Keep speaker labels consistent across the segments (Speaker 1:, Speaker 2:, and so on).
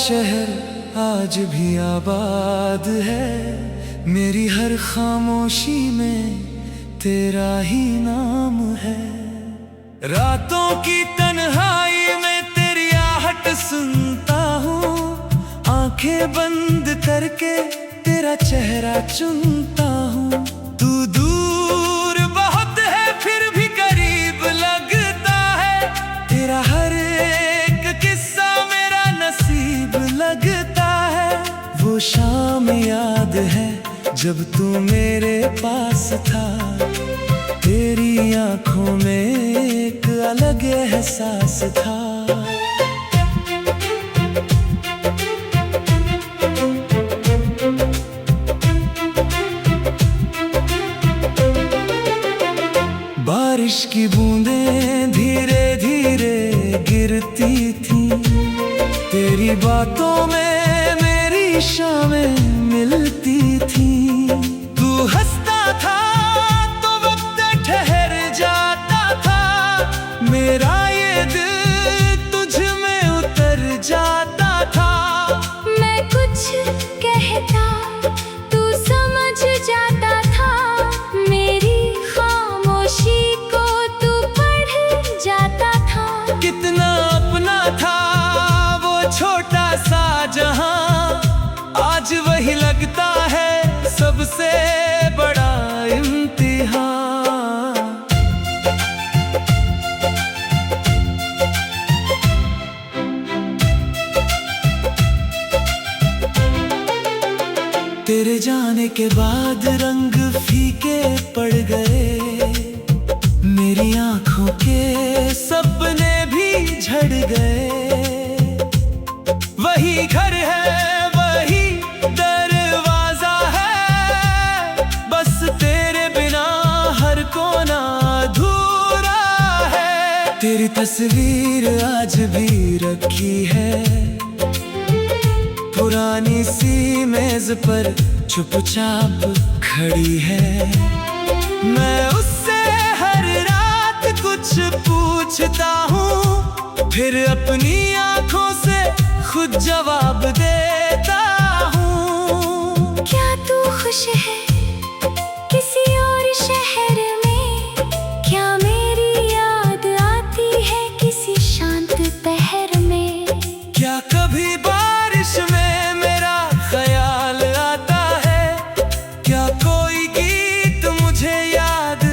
Speaker 1: शहर आज भी आबाद है, मेरी हर खामोशी में तेरा ही नाम है। रातों की तन्हाई में तेरी आहट सुनता हूँ, आंखें बंद करके तेरा चेहरा चुनता हूँ। तू दूर बहुत है फिर भी करीब लगता है, तेरा हर एक किस्सा मेरा नसीब लगता है। वो शाम याद है जब तू मेरे पास था, तेरी आंखों में एक अलग एहसास था। बारिश की बूंदें धीरे धीरे गिरती थी, तेरी बातों में मेरी शामें मिलती थी। तू हंसता था तो वक्त ठहर जाता था, मेरा ये दिल तुझ में उतर जाता था।
Speaker 2: मैं कुछ कहता तू समझ जाता था, मेरी खामोशी को तू पढ़ जाता था।
Speaker 1: कितना अपना था वो छोटा सा जहां, आज वही लगता है सबसे बड़ा इम्तिहान। तेरे जाने के बाद रंग फीके पड़ गए, मेरी आंखों के सपने भी झड़ गए। वही घर है वही दरवाजा है, बस तेरे बिना हर कोना अधूरा है। तेरी तस्वीर आज भी रखी है पुरानी सी मेज पर चुपचाप खड़ी है। मैं उससे हर रात कुछ पूछता हूँ, फिर अपनी आंखों से खुद जवाब देता हूँ।
Speaker 2: क्या तू खुश है किसी और शहर में? क्या मेरी याद आती है किसी शांत पहर में?
Speaker 1: क्या कभी बारिश में मेरा ख्याल आता है? क्या कोई गीत मुझे याद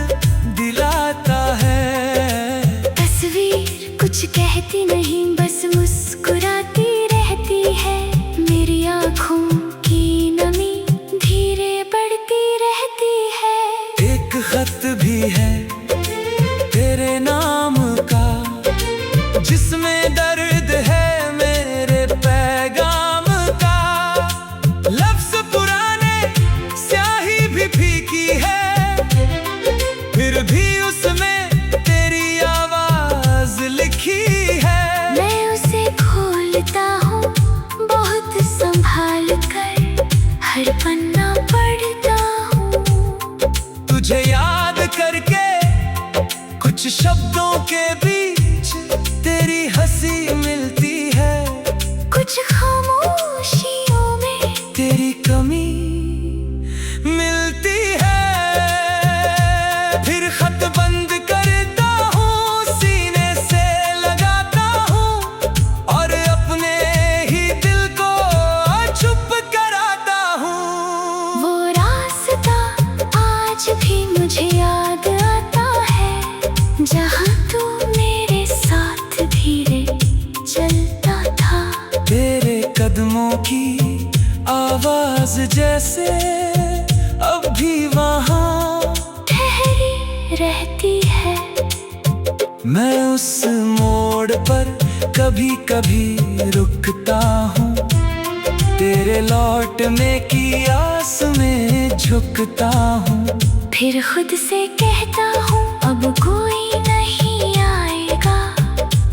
Speaker 1: दिलाता है?
Speaker 2: तस्वीर कुछ कहती नहीं, बस मुस्कुराती रहती है। मेरी आँखों की नमी धीरे बढ़ती रहती है।
Speaker 1: एक खत भी है तेरे नाम का, जिसमें दर्द है मेरे पैगाम का। लफ्ज पुराने स्याही भी फीकी है, फिर भी उसमें तेरी आवाज लिखी है।
Speaker 2: मैं उसे खोलता हूँ बहुत संभाल कर, हर पन्ना पढ़ता हूँ।
Speaker 1: तुझे याद करके कुछ शब्दों के बीच तेरी हंसी मिलती है,
Speaker 2: कुछ खामोशियों में
Speaker 1: तेरी कमी मिलती है। फिर खत बंद करता हूँ, सीने से लगाता हूँ, और अपने ही दिल को चुप कराता हूँ।
Speaker 2: वो रास्ता आज भी मुझे याद आता है, जहाँ तू मेरे साथ धीरे चलता था।
Speaker 1: तेरे कदमों की आवाज जैसे अब भी वहाँ
Speaker 2: ठहरी रहती है।
Speaker 1: मैं उस मोड़ पर कभी कभी रुकता हूँ, तेरे लौटने की आस में झुकता हूँ।
Speaker 2: फिर खुद से कहता हूँ अब कोई नहीं आएगा,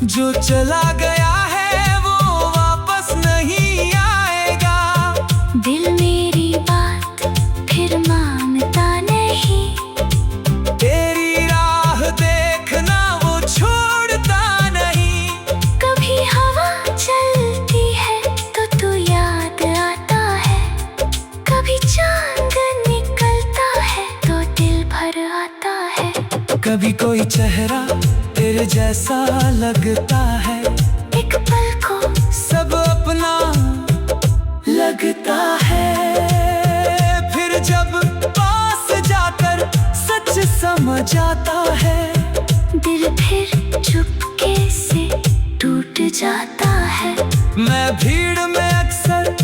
Speaker 1: जो चला गया है वो वापस नहीं आएगा।
Speaker 2: दिल मेरी बात फिर मानता नहीं,
Speaker 1: तेरी राह देखना वो छोड़ता नहीं।
Speaker 2: कभी हवा चलती है तो
Speaker 1: कभी कोई चेहरा तेरे जैसा लगता है,
Speaker 2: एक पल को
Speaker 1: सब अपना लगता है। फिर जब पास जाकर सच समझ आता है,
Speaker 2: दिल फिर चुपके से टूट जाता है।
Speaker 1: मैं भीड़ में अक्सर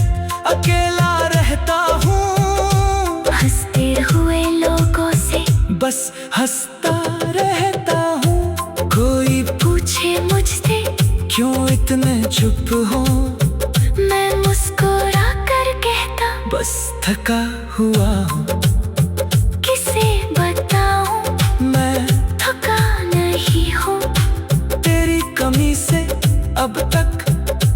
Speaker 1: अकेला रहता हूँ,
Speaker 2: हंसते हुए लोगों से
Speaker 1: बस हंसता रहता हूँ। कोई
Speaker 2: पूछे मुझसे
Speaker 1: क्यों इतने चुप हो,
Speaker 2: मैं मुस्कुरा कर कहता
Speaker 1: बस थका हुआ हूँ।
Speaker 2: किसे बताऊं
Speaker 1: मैं
Speaker 2: थका नहीं हूँ।
Speaker 1: तेरी कमी से अब तक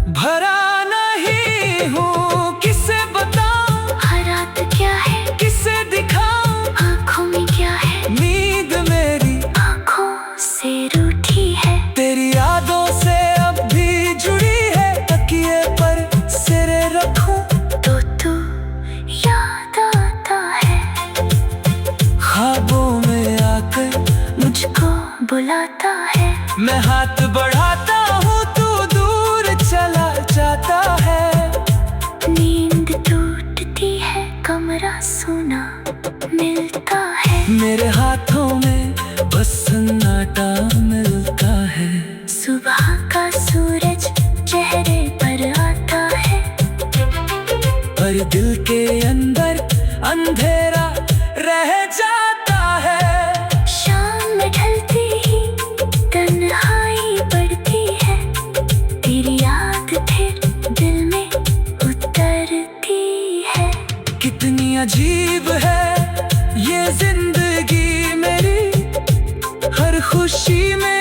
Speaker 1: भरा नहीं हूँ। किसे बताऊं
Speaker 2: हर रात क्या है,
Speaker 1: किसे दिखाऊं,
Speaker 2: आँखों में क्या है,
Speaker 1: नींद मेरी
Speaker 2: आँखों से रूठी है।
Speaker 1: तेरी यादों से अब भी जुड़ी है, तकिए पर सिरे रखूं
Speaker 2: तो तू याद आता है,
Speaker 1: ख्वाबों में आकर
Speaker 2: मुझको बुलाता है।
Speaker 1: मैं हाथ बढ़ाता हूँ, तू दूर चला जाता है।
Speaker 2: नींद टूटती है, कमरा सूना मिलता है।
Speaker 1: मेरे हाथों में बस सन्नाटा मिलता है।
Speaker 2: सुबह का सूरज चेहरे पर आता है,
Speaker 1: पर दिल के अंदर अंधेरा रह जाता है।
Speaker 2: शाम में ढलती ही तन्हाई बढ़ती है, तेरी याद फिर दिल में उतरती है।
Speaker 1: कितनी अजीब है ये जिंदगी मेरी, हर खुशी में